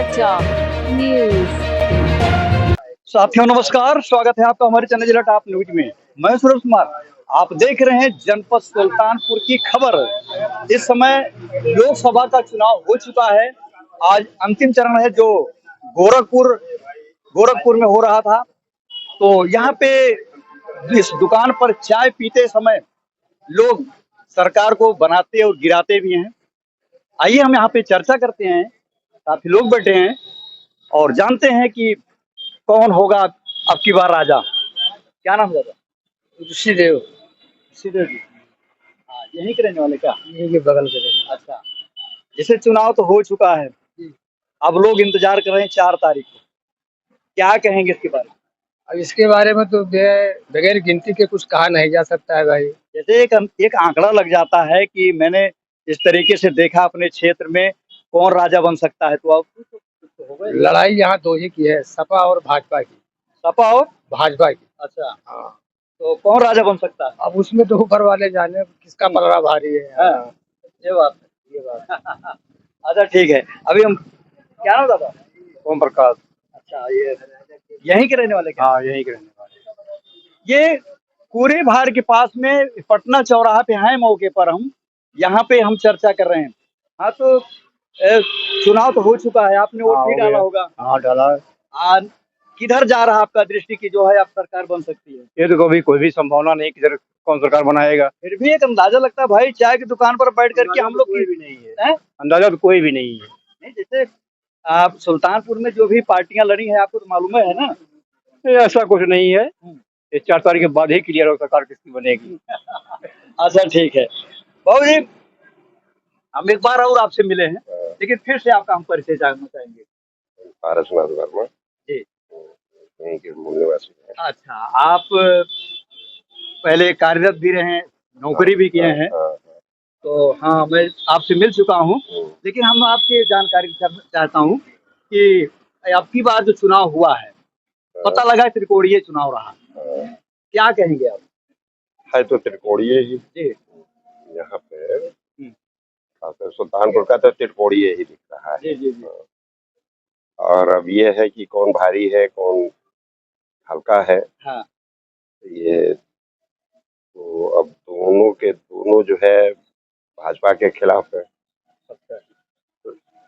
चर्चा न्यूज। साथियों नमस्कार, स्वागत है आपका हमारे चैनल जिला टॉप न्यूज में। मैं सूरज कुमार, आप देख रहे हैं जनपद सुल्तानपुर की खबर। इस समय लोकसभा का चुनाव हो चुका है। आज अंतिम चरण है जो गोरखपुर में हो रहा था। तो यहाँ पे इस दुकान पर चाय पीते समय लोग सरकार को बनाते और गिराते भी हैं। आइए हम यहाँ पे चर्चा करते हैं। काफी लोग बैठे हैं और जानते हैं कि कौन होगा अब की बार राजा। क्या नाम है दादा? ऋषिदेव। ऋषिदेव जी। हाँ, यहीं के रहने वाले क्या? यही के बगल के रहने। अच्छा, जैसे चुनाव तो हो चुका है, अब लोग इंतजार कर रहे हैं 4 तारीख को। क्या कहेंगे इसके बारे में? अब इसके बारे में तो बगैर गिनती के कुछ कहा नहीं जा सकता है भाई। जैसे एक आंकड़ा लग जाता है कि मैंने इस तरीके से देखा अपने क्षेत्र में कौन राजा बन सकता है। तो अब तो हो गए। लड़ाई यहाँ दो ही की है, सपा और भाजपा की। सपा और भाजपा की। अच्छा, हाँ, तो कौन राजा बन सकता है? अब उसमें तो ऊपर वाले जाने किसका पलड़ा भारी है। हाँ, ये बात अच्छा ठीक है। अभी हम क्या नाम दादा? ओम प्रकाश। अच्छा, ये यहीं के रहने वाले क्या? हाँ, यही के रहने वाले। ये पूरे भार के पास में पटना चौराहा पे हैं मौके पर हम। यहाँ पे हम चर्चा कर रहे हैं। हाँ, तो चुनाव तो हो चुका है, आपने वोट भी डाला होगा। हाँ, डाला। आज किधर जा रहा है आपका दृष्टि की जो है अब सरकार बन सकती है? ये तो कभी कोई भी संभावना नहीं कि कौन सरकार बनाएगा। फिर भी एक अंदाजा लगता है भाई, चाय की दुकान पर बैठ करके हम लोग कोई भी नहीं है। अंदाजा तो कोई भी नहीं है। नहीं, जैसे आप सुल्तानपुर में जो भी पार्टियां लड़ी हैं आपको तो मालूम है ना? ऐसा कुछ नहीं है। ये 4 तारीख के बाद ही क्लियर हो सरकार किसकी बनेगी। अच्छा ठीक है बाबू जी, हम एक बार और आपसे मिले हैं, लेकिन फिर से आपका हम परिचय जानना चाहेंगे। पारसनाथ वर्मा जी। यहीं के मूल निवासी हैं। अच्छा, आप पहले कार्यरत भी रहे हैं, नौकरी भी किए हैं। हाँ, तो हाँ, मैं आपसे मिल चुका हूँ, लेकिन हम आपसे जानकारी चाहता हूँ कि अब की बार जो चुनाव हुआ है, पता लगा त्रिकोणीय चुनाव रहा, क्या कहेंगे आप? है तो त्रिकोणीय ही जी। यहाँ पे, खासकर सुल्तानपुर का तो त्रिकोणीय ही दिख रहा है। जी जी जी। और अब ये है कि कौन भारी है कौन हल्का है। हाँ। ये तो अब दोनों जो है भाजपा के खिलाफ है। अच्छा।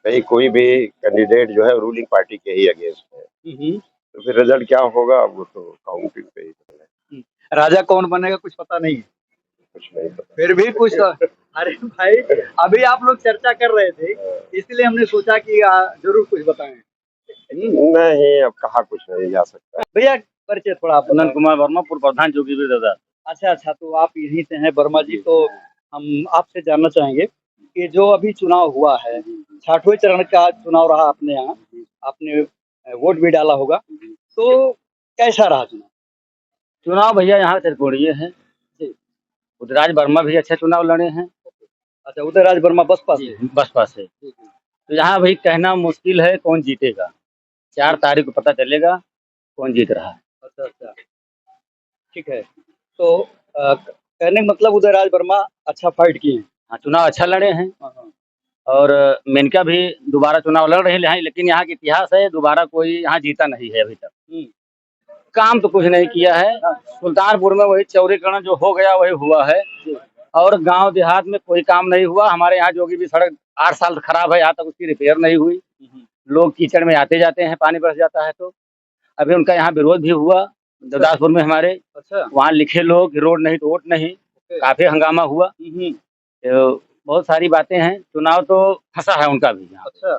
कहीं कोई भी कैंडिडेट जो है रूलिंग पार्टी के ही अगेंस्ट है, तो फिर रिजल्ट क्या होगा वो तो काउंटिंग पे ही है। राजा कौन बनेगा कुछ पता नहीं है। कुछ नहीं पता। फिर भी कुछ अरे भाई, अभी आप लोग चर्चा कर रहे थे, इसलिए हमने सोचा कि जरूर कुछ बताएं। नहीं, अब कहा कुछ नहीं जा सकता। भैया परिचय थोड़ा आप नंद कुमार वर्मा, पूर्व प्रधान जोगीवीर दादा। अच्छा अच्छा, तो आप यहीं से हैं वर्मा जी। तो हम आपसे जानना चाहेंगे कि जो अभी चुनाव हुआ है, 6वें चरण का चुनाव रहा अपने यहाँ, आपने वोट भी डाला होगा, तो कैसा रहा चुनाव? चुनाव भैया यहाँ त्रिकोणीय है। उदयराज वर्मा भी अच्छा चुनाव लड़े हैं। अच्छा, उदयराज वर्मा बसपा से? बसपा से। तो यहाँ भाई कहना मुश्किल है कौन जीतेगा। 4 तारीख को पता चलेगा कौन जीत रहा है। अच्छा अच्छा, ठीक है। तो कहने का मतलब उदयराज वर्मा अच्छा फाइट किए हैं। हाँ, चुनाव अच्छा लड़े हैं। और मेनका भी दोबारा चुनाव लड़ रहे हैं, लेकिन यहाँ का इतिहास है दोबारा कोई यहाँ जीता नहीं है अभी तक। काम तो कुछ नहीं किया है। सुल्तानपुर में वही चौड़ीकरण जो हो गया वही हुआ है, और गांव देहात में कोई काम नहीं हुआ। हमारे यहाँ जोगी भी सड़क 8 साल खराब है, आज तक उसकी रिपेयर नहीं हुई। लोग कीचड़ में आते जाते हैं, पानी बरस जाता है। तो अभी उनका यहाँ विरोध भी हुआ देवदासपुर में हमारे। अच्छा। वहाँ लिखे लोग रोड नहीं तो वोट नहीं, काफी हंगामा हुआ। तो बहुत सारी बातें हैं, चुनाव तो फंसा है उनका भी यहाँ। अच्छा,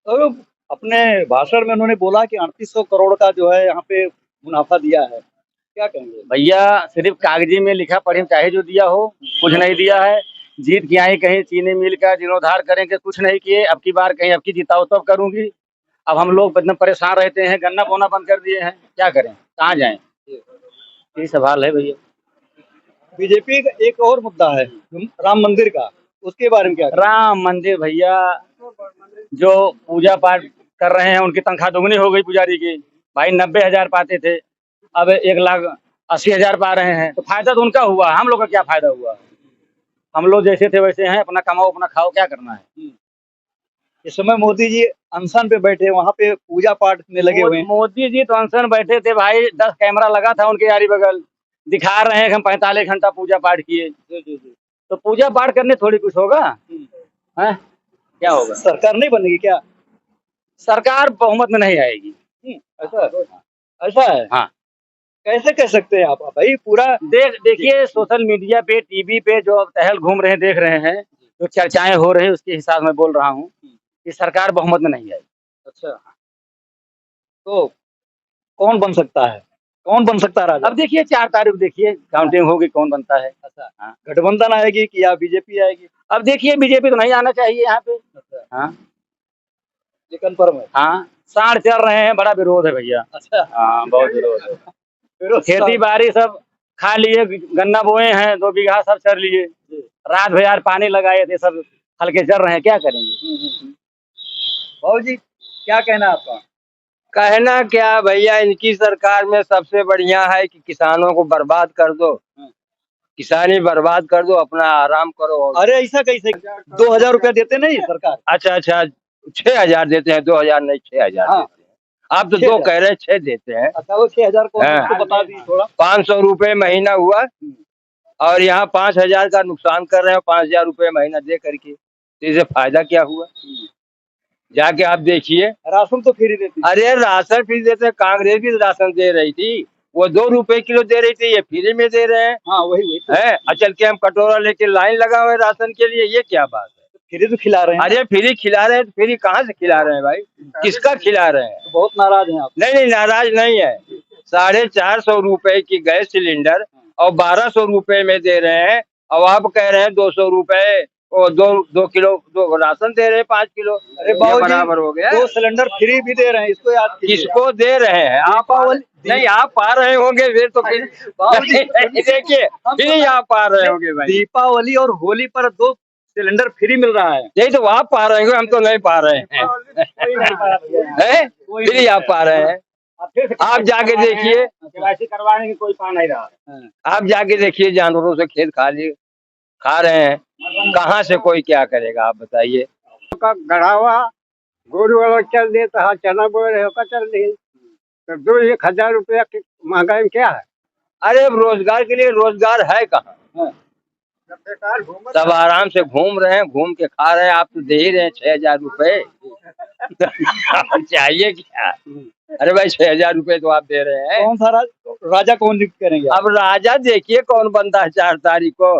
तो अपने भाषण में उन्होंने बोला कि 3800 करोड़ का जो है यहाँ पे मुनाफा दिया है, क्या कहेंगे? भैया सिर्फ कागजी में लिखा पढ़ी चाहे जो दिया हो, कुछ नहीं दिया है। जीत के आई कहीं चीनी मिल का जीर्णोद्धार करेंगे, कुछ नहीं किए। अब की बार कहीं अब की जिताओ तब करूंगी। अब हम लोग इतने परेशान रहते हैं, गन्ना बोना बंद कर दिए हैं, क्या करें, कहाँ जाएं? यही सवाल है भैया। बीजेपी का एक और मुद्दा है राम मंदिर का, उसके बारे में क्या? राम मंदिर भैया, जो पूजा पाठ कर रहे हैं उनकी तनख्वाह दोगुनी हो गई पुजारी की। भाई 90,000 पाते थे, अब 1,80,000 पा रहे हैं। तो फायदा तो उनका हुआ, हम लोग का क्या फायदा हुआ? हम लोग जैसे थे वैसे हैं, अपना कमाओ अपना खाओ, क्या करना है। इस समय मोदी जी अनशन पे बैठे, वहां पे पूजा पाठ में लगे हुए हैं। मोदी जी तो अनशन बैठे थे भाई, 10 कैमरा लगा था उनके यारी बगल, दिखा रहे हैं कि हम 45 घंटा पूजा पाठ किए। तो पूजा पाठ करने थोड़ी कुछ होगा, है क्या होगा? सरकार नहीं बनेगी क्या? सरकार बहुमत में नहीं आएगी। ऐसा ऐसा है? हाँ, कैसे कह सकते हैं आप भाई? पूरा देखिए सोशल मीडिया पे, टीवी पे जो अब टहल घूम रहे हैं, देख रहे हैं, जो चर्चाएं हो रही हैं, उसके हिसाब में बोल रहा हूँ कि सरकार बहुमत में नहीं आएगी। अच्छा, तो कौन बन सकता है? कौन बन सकता है राजा? अब देखिए 4 तारीख देखिए काउंटिंग होगी, कौन बनता है। अच्छा, हाँ। गठबंधन आएगी कि या बीजेपी आएगी? अब देखिए बीजेपी तो नहीं आना चाहिए यहाँ पे। हाँ ये कन्फर्म है? हाँ, साढ़ चल रहे हैं, बड़ा विरोध है भैया। अच्छा, हाँ, बहुत विरोध है। फिर खेती बाड़ी सब खा लिए, गन्ना बोए हैं 2 बीघा, सब चर लिए, रात भर पानी लगाए थे, सब हल्के चल रहे हैं, क्या करेंगे? बाबू जी क्या कहना है आपका? कहना क्या भैया, इनकी सरकार में सबसे बढ़िया है कि किसानों को बर्बाद कर दो, किसानी बर्बाद कर दो, अपना आराम करो। अरे ऐसा कैसे? 2000 रुपया देते नहीं सरकार? अच्छा, 6,000 देते हैं, 2,000 नहीं, 6,000 हाँ। देते हैं। आप तो 2 कह रहे हैं, 6 देते हैं। अच्छा, वो 6000 को हाँ। तो बता दी थोड़ा। 500 रुपए महीना हुआ और यहाँ 5,000 का नुकसान कर रहे हैं, 5,000 रुपए महीना दे करके, तो इसे फायदा क्या हुआ? जाके आप देखिए। राशन तो फ्री देती है। अरे राशन फ्री देते हैं, कांग्रेस भी राशन दे रही थी, वो 2 रुपए किलो दे रही थी, ये फ्री में दे रहे हैं। हाँ, वही तो। है अचल के हम कटोरा लेके लाइन लगा हुए राशन के लिए, ये क्या बात है? फ्री तो खिला रहे हैं। अरे फ्री खिला रहे हैं तो फ्री कहाँ से खिला रहे हैं भाई? किसका खिला रहे हैं? तो बहुत नाराज हैं आप? नहीं, नाराज नहीं है। 450 रुपए की गैस सिलेंडर और 1200 रुपए में दे रहे हैं, और आप कह रहे हैं 200 रुपए और 2 किलो राशन दे रहे हैं, 5 किलो। अरे ये बाबू जी, बराबर हो गया। 2 सिलेंडर फ्री भी दे रहे हैं, इसको याद कीजिए। किसको दे रहे हैं? आप नहीं, आप पा रहे होंगे फिर तो। फिर देखिए, फिर आप पा रहे होंगे भाई। दीपावली और होली पर 2 सिलेंडर फ्री मिल रहा है। यही तो आप पा रहे होंगे, हम तो नहीं पा रहे हैं। फिर आप पा रहे हैं। आप जाके देखिए, केवाईसी करवाने की कोई पा नहीं रहा। आप जाके देखिए, जानवरों से खेत खा रहे हैं, कहाँ से कोई क्या करेगा आप बताइए? गढ़ा हुआ गोरू वाला चल देता है, चना बोए रहे का चल रही, तो 2-1,000 रुपया की महंगाई में क्या है? अरे रोजगार के लिए रोजगार है कहाँ? सब आराम से घूम रहे हैं, घूम के खा रहे हैं, आप तो दे ही रहे हैं 6,000 रुपए। चाहिए क्या? अरे भाई 6,000 रुपए तो आप दे रहे हैं। कौन सा राजा कौन नियुक्त करेंगे? अब राजा देखिए कौन बनता है 4 तारीख को,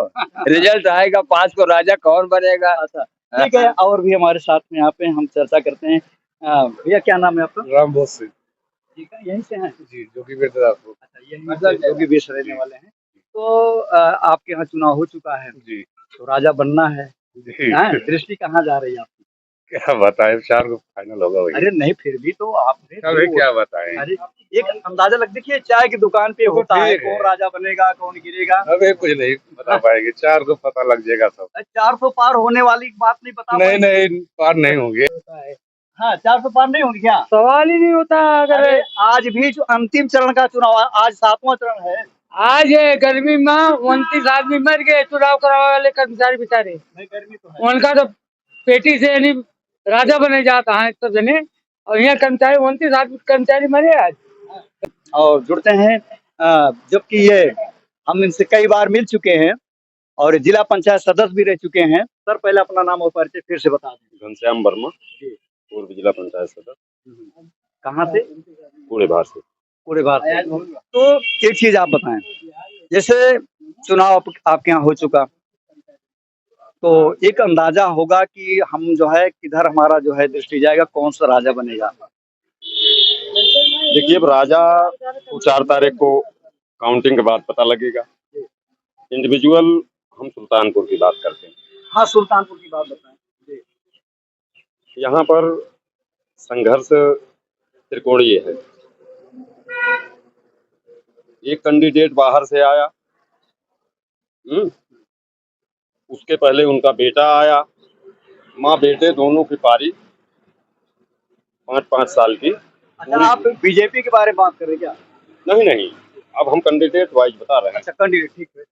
रिजल्ट आएगा 5 को, राजा कौन बनेगा? ठीक है, और भी हमारे साथ में यहाँ पे हम चर्चा करते हैं। भैया क्या नाम है आपका? रामबोध सिंह ठीक है, यहीं से हैं? जी, जो कि बेदरापुर। अच्छा, यहीं से जोगी बेस रहने वाले हैं। तो आपके यहाँ चुनाव हो चुका है, जी तो राजा बनना है। जी हैं? दृष्टि कहाँ जा रही है आपकी? क्या बताएं, 4 को फाइनल होगा वही। अरे नहीं, फिर भी तो आपने अरे क्या बताएं, अरे एक अंदाजा लग, देखिए चाय की दुकान पे होता है, ठीक है। कौन राजा बनेगा कौन गिरेगा। अबे कुछ नहीं बता पाएंगे, 4 को पता लग जाएगा सब। 400 पार होने वाली बात नहीं बता नहीं पाएंगे। नहीं, पार नहीं होंगे। हाँ, 400 पार नहीं होंगे क्या? सवाल ही नहीं होता। अरे आज भी जो अंतिम चरण का चुनाव है, आज 7वां चरण है। आज ये गर्मी में 29 आदमी मर गए चुनाव कराने वाले कर्मचारी बेचारे, नहीं, गर्मी तो है। उनका तो पेटी से यानी राजा बने जाता है सब जने, और यहाँ कर्मचारी 29 आदमी कर्मचारी मरे आज। और जुड़ते हैं, जबकि ये हम इनसे कई बार मिल चुके हैं और जिला पंचायत सदस्य भी रह चुके हैं। सर पहले अपना नाम और परिचय फिर से बता दें। घनश्याम वर्मा, पूर्व जिला पंचायत सदस्य, कहाँ से? पूरे भारत से। पूरे भारत से। तो एक चीज आप बताएं, जैसे चुनाव आपके यहाँ हो चुका, तो एक अंदाजा होगा कि हम जो है किधर हमारा जो है दृष्टि जाएगा, कौन सा राजा बनेगा? देखिए, अब राजा को 4 तारीख को काउंटिंग के बाद पता लगेगा। इंडिविजुअल हम सुल्तानपुर की बात करते हैं। हाँ, सुल्तानपुर की बात बताएं। यहाँ पर संघर्ष त्रिकोणीय है। एक कैंडिडेट बाहर से आया, उसके पहले उनका बेटा आया, माँ बेटे दोनों की पारी 5-5 साल की। अच्छा, आप बीजेपी के बारे में बात कर रहे हैं क्या? नहीं, अब हम कैंडिडेट वाइज बता रहे हैं। अच्छा, कैंडिडेट, ठीक है।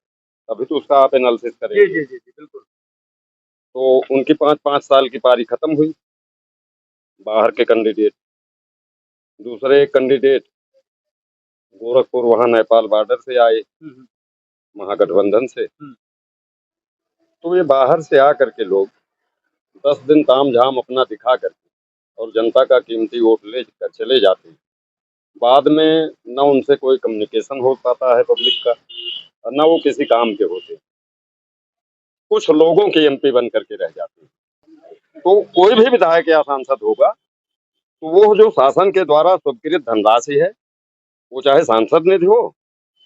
अभी तो उसका आप एनालिसिस जी करेंगे। जी जी जी, बिल्कुल। तो उनकी 5-5 साल की पारी खत्म हुई, बाहर के कैंडिडेट, दूसरे एक कैंडिडेट गोरखपुर वहाँ नेपाल बॉर्डर से आए महागठबंधन से। तो ये बाहर से आकर के लोग 10 दिन ताम झाम अपना दिखा करके और जनता का कीमती वोट ले कर चले जाते हैं। बाद में न उनसे कोई कम्युनिकेशन हो पाता है पब्लिक का, और न वो किसी काम के होते। कुछ लोगों के एमपी बन करके रह जाते हैं। तो कोई भी विधायक या सांसद होगा तो वो जो शासन के द्वारा स्वीकृत धनराशि है, वो चाहे सांसद निधि हो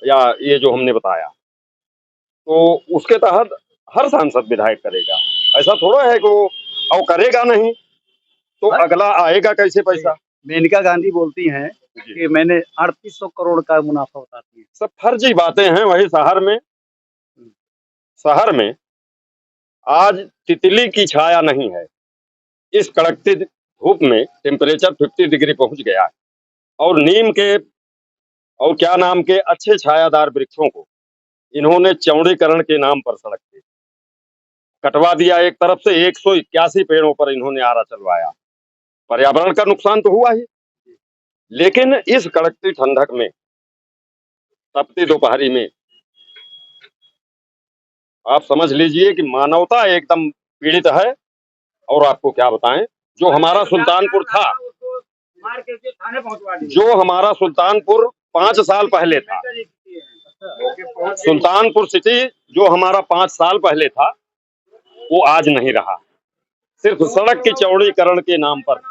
या ये जो हमने बताया, तो उसके तहत हर सांसद विधायक करेगा। ऐसा थोड़ा है कि वो और करेगा नहीं तो अगला आएगा कैसे पैसा। मेनका गांधी बोलती हैं कि मैंने 3800 करोड़ का मुनाफा बताती है। सब फर्जी बातें हैं। वही शहर में आज तितली की छाया नहीं है। इस कड़कती धूप में टेम्परेचर 50 डिग्री पहुंच गया है और नीम के और क्या नाम के अच्छे छायादार वृक्षों को इन्होंने चौड़ीकरण के नाम पर सड़क पे कटवा दिया। एक तरफ से 181 पेड़ों पर इन्होंने आरा चलवाया। पर्यावरण का नुकसान तो हुआ ही, लेकिन इस कड़कती ठंडक में, तपती दोपहरी में आप समझ लीजिए कि मानवता एकदम पीड़ित है। और आपको क्या बताएं, जो हमारा सुल्तानपुर था, जो हमारा सुल्तानपुर 5 साल पहले था, सुल्तानपुर सिटी जो हमारा 5 साल पहले था, वो आज नहीं रहा, सिर्फ सड़क के चौड़ीकरण के नाम पर।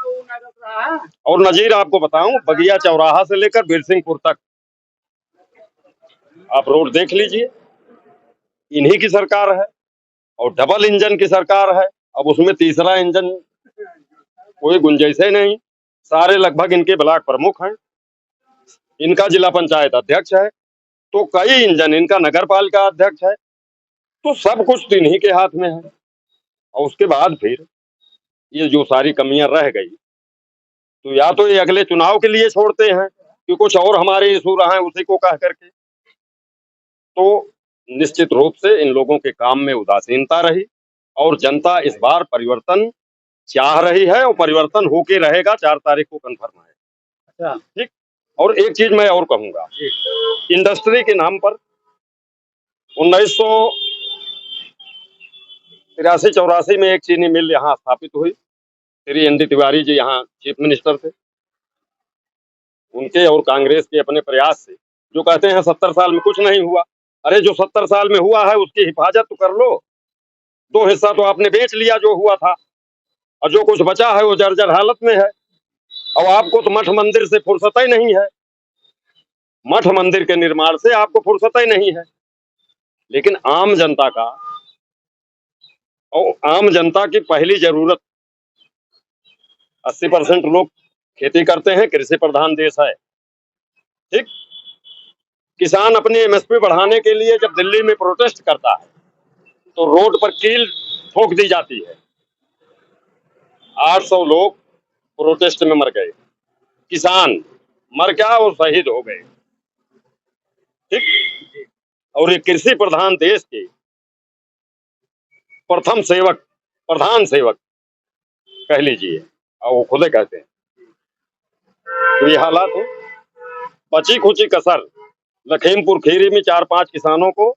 और नजीर आपको बताऊं, बगिया चौराहा से लेकर बिरसिंहपुर तक आप रोड देख लीजिए, इन्हीं की सरकार है और डबल इंजन की सरकार है। अब उसमें तीसरा इंजन कोई गुंजाइश ही नहीं। सारे लगभग इनके ब्लॉक प्रमुख हैं, इनका जिला पंचायत अध्यक्ष है, तो कई इंजन, इनका नगर पालिका अध्यक्ष है, तो सब कुछ तो इन्हीं के हाथ में है। और उसके बाद फिर ये जो सारी कमियां रह गई, तो या तो ये अगले चुनाव के लिए छोड़ते हैं कि कुछ और हमारे इशू रहा है उसी को कह करके। तो निश्चित रूप से इन लोगों के काम में उदासीनता रही और जनता इस बार परिवर्तन चाह रही है और परिवर्तन होके रहेगा। 4 तारीख को कंफर्म है। अच्छा, ठीक। और एक चीज मैं और कहूंगा, इंडस्ट्री के नाम पर 1983-84 में एक चीनी मिल यहाँ स्थापित हुई। श्री ND तिवारी जी यहाँ चीफ मिनिस्टर थे। उनके और कांग्रेस के अपने प्रयास से, जो कहते हैं 70 साल में कुछ नहीं हुआ, अरे जो 70 साल में हुआ है उसकी हिफाजत तो कर लो। 2 हिस्सा तो आपने बेच लिया जो हुआ था, और जो कुछ बचा है वो जर्जर हालत में है। और आपको तो मठ मंदिर से फुर्सत ही नहीं है, मठ मंदिर के निर्माण से आपको फुर्सत ही नहीं है। लेकिन आम जनता का और आम जनता की पहली जरूरत, 80% लोग खेती करते हैं, कृषि प्रधान देश है। ठीक। किसान अपनी MSP बढ़ाने के लिए जब दिल्ली में प्रोटेस्ट करता है तो रोड पर कील ठोक दी जाती है। 800 लोग प्रोटेस्ट में मर गए, किसान मर गया और शहीद हो गए। ठीक। और ये कृषि प्रधान देश के प्रधान सेवक कह लीजिए, और वो खुद कहते हैं। तो ये हालात हो, बची खुची कसर लखीमपुर खीरी में 4-5 किसानों को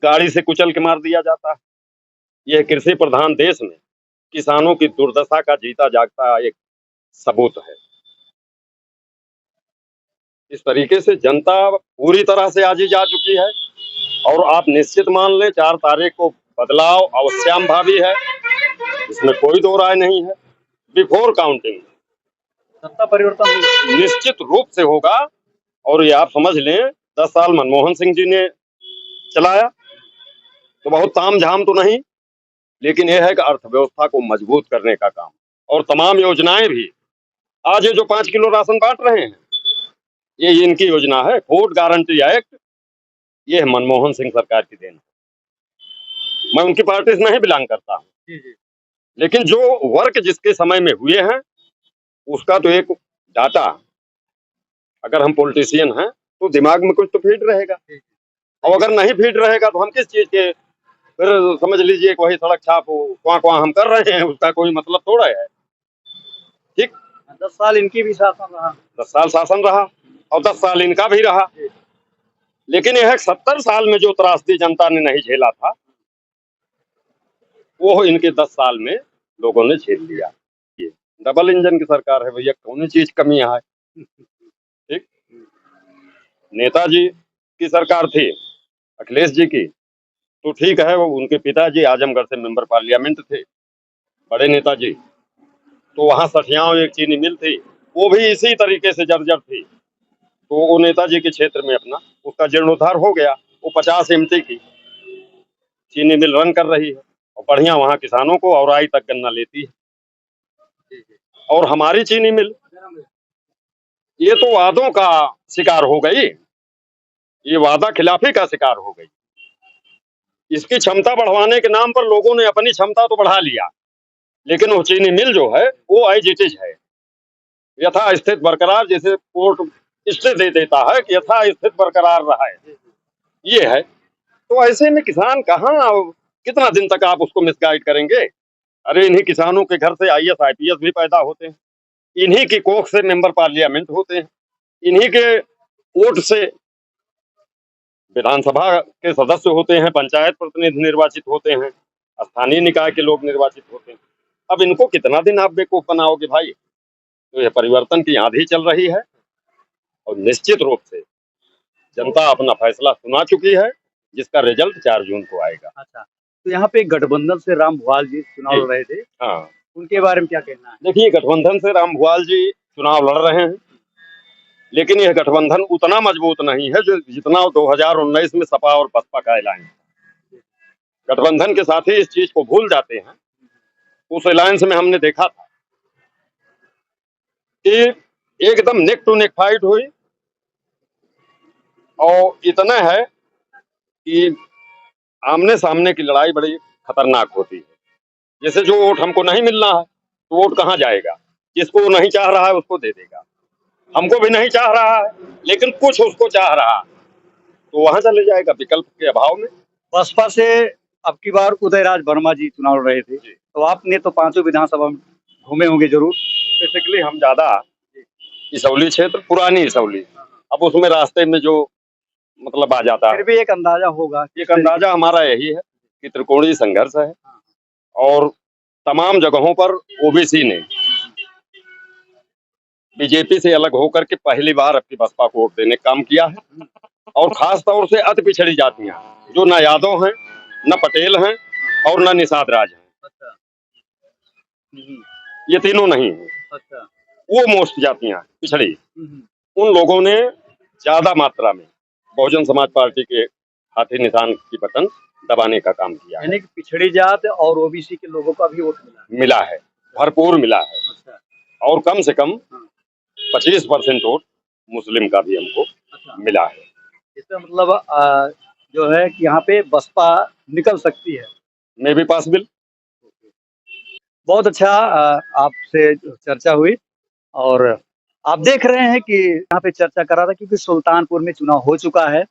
गाड़ी से कुचल के मार दिया जाता है। यह कृषि प्रधान देश में किसानों की दुर्दशा का जीता जागता एक सबूत है। इस तरीके से जनता पूरी तरह से आजी जा चुकी है और आप निश्चित मान लें 4 तारीख को बदलाव अवश्यंभावी है, इसमें कोई दो राय नहीं है। बिफोर काउंटिंग सत्ता परिवर्तन निश्चित रूप से होगा। और ये आप समझ लें 10 साल मनमोहन सिंह जी ने चलाया तो बहुत ताम झाम तो नहीं, लेकिन यह है कि अर्थव्यवस्था को मजबूत करने का काम और तमाम योजनाएं भी, आज ये जो 5 किलो राशन बांट रहे हैं ये इनकी योजना है। फूड गारंटी एक्ट, ये मनमोहन सिंह सरकार की देन है। मैं उनकी पार्टी से नहीं बिलोंग करता हूँ, लेकिन जो वर्क जिसके समय में हुए हैं उसका तो एक डाटा, अगर हम पॉलिटिशियन हैं तो दिमाग में कुछ तो फीड रहेगा, और अगर नहीं फीड रहेगा तो हम किस चीज के, फिर समझ लीजिए वही सड़क छाप क्वां क्वां हम कर रहे हैं, उसका कोई मतलब थोड़ा है। ठीक। 10 साल इनकी भी शासन रहा। 10 साल शासन रहा और 10 साल इनका भी रहा। लेकिन यह 70 साल में जो त्रासदी जनता ने नहीं झेला था, वो इनके 10 साल में लोगों ने झेल लिया। ये डबल इंजन की सरकार है भैया, कौन चीज कमी है। ठीक, नेताजी की सरकार थी, अखिलेश जी की, तो ठीक है, वो उनके पिताजी आजमगढ़ से मेंबर पार्लियामेंट थे, बड़े नेताजी। तो वहां सठियाओं एक चीनी मिल थी, वो भी इसी तरीके से जर्जर थी। तो वो नेताजी के क्षेत्र में अपना उसका जीर्णोद्धार हो गया। वो 50 एमटी की चीनी मिल रन कर रही है और बढ़िया वहां किसानों को और आई तक गन्ना लेती है। और हमारी चीनी मिल ये तो वादों का शिकार हो गई, ये वादा खिलाफी का शिकार हो गई। इसकी क्षमता बढ़वाने के नाम पर लोगों ने अपनी क्षमता तो बढ़ा लिया, लेकिन वो चीनी मिल जो है वो एज इट इज है, यथा स्थित बरकरार, जैसे कोर्ट स्टे दे देता है कि यथा स्थित बरकरार रहा है, ये है। तो ऐसे में किसान कहाँ, कितना दिन तक आप उसको मिसगाइड करेंगे। अरे इन्हीं किसानों के घर से आईएएस आईपीएस भी पैदा होते हैं, इन्हीं की कोख से मेंबर पार्लियामेंट होते हैं, इन्हीं के वोट से विधानसभा के सदस्य होते हैं, पंचायत प्रतिनिधि निर्वाचित होते हैं, स्थानीय निकाय के लोग निर्वाचित होते हैं। अब इनको कितना दिन आप बेवकूफ बनाओगे भाई। तो यह परिवर्तन की आंधी चल रही है और निश्चित रूप से जनता अपना फैसला सुना चुकी है, जिसका रिजल्ट 4 जून को आएगा। अच्छा, तो यहाँ पे गठबंधन से राम भुआल जी चुनाव लड़ रहे थे, हाँ, उनके बारे में क्या कहना है? देखिए, गठबंधन से राम भुआल जी चुनाव लड़ रहे हैं, लेकिन यह गठबंधन उतना मजबूत नहीं है जो जितना 2019 में सपा और बसपा का ऐलान है। गठबंधन के साथी इस चीज को भूल जाते हैं। उस अलायंस में हमने देखा था कि एकदम नेक टू नेक फाइट हुई, और इतना है कि आमने सामने की लड़ाई बड़ी खतरनाक होती है। जैसे जो वोट हमको नहीं मिलना है तो वोट कहाँ जाएगा, जिसको नहीं चाह रहा है उसको दे देगा। हमको भी नहीं चाह रहा है लेकिन कुछ उसको चाह रहा है तो वहां चले जाएगा, विकल्प के अभाव में। बसपा से अब की बार उदयराज वर्मा जी चुनाव लड़ रहे थे, तो आपने तो 5 विधानसभा में घूमे होंगे जरूर। बेसिकली हम ज्यादा इसौली क्षेत्र, पुरानी इसौली, अब उसमें रास्ते में जो मतलब आ जाता है, फिर भी एक अंदाजा होगा। एक अंदाजा हमारा यही है कि त्रिकोणीय संघर्ष है और तमाम जगहों पर ओबीसी ने बीजेपी से अलग होकर के पहली बार अपनी बसपा को वोट देने का काम किया है। और खास तौर से अति पिछड़ी जातियां जो न यादव हैं, न पटेल हैं और न निषाद राज हैं, अच्छा, ये तीनों नहीं है, अच्छा, वो मोस्ट जातियां पिछड़ी, उन लोगों ने ज्यादा मात्रा में बहुजन समाज पार्टी के हाथी निशान की बटन दबाने का काम किया है। यानी कि पिछड़ी जात और ओबीसी के लोगों का भी वोट मिला है, भरपूर मिला है। अच्छा, और कम से कम 25% वोट मुस्लिम का भी हमको मिला है। इसका मतलब जो है कि यहाँ पे बसपा निकल सकती है, मे बी पॉसिबल। बहुत अच्छा आपसे चर्चा हुई। और आप देख रहे हैं कि यहाँ पे चर्चा कर रहा था क्योंकि सुल्तानपुर में चुनाव हो चुका है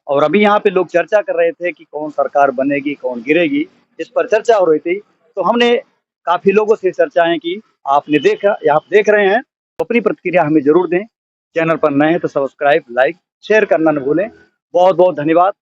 और अभी यहाँ पे लोग चर्चा कर रहे थे कि कौन सरकार बनेगी, कौन गिरेगी, इस पर चर्चा हो रही थी। तो हमने काफी लोगों से चर्चाएं की, आपने देखा या आप देख रहे हैं, तो अपनी प्रतिक्रिया हमें जरूर दें। चैनल पर नए हैं तो सब्सक्राइब, लाइक, शेयर करना न भूलें। बहुत बहुत धन्यवाद।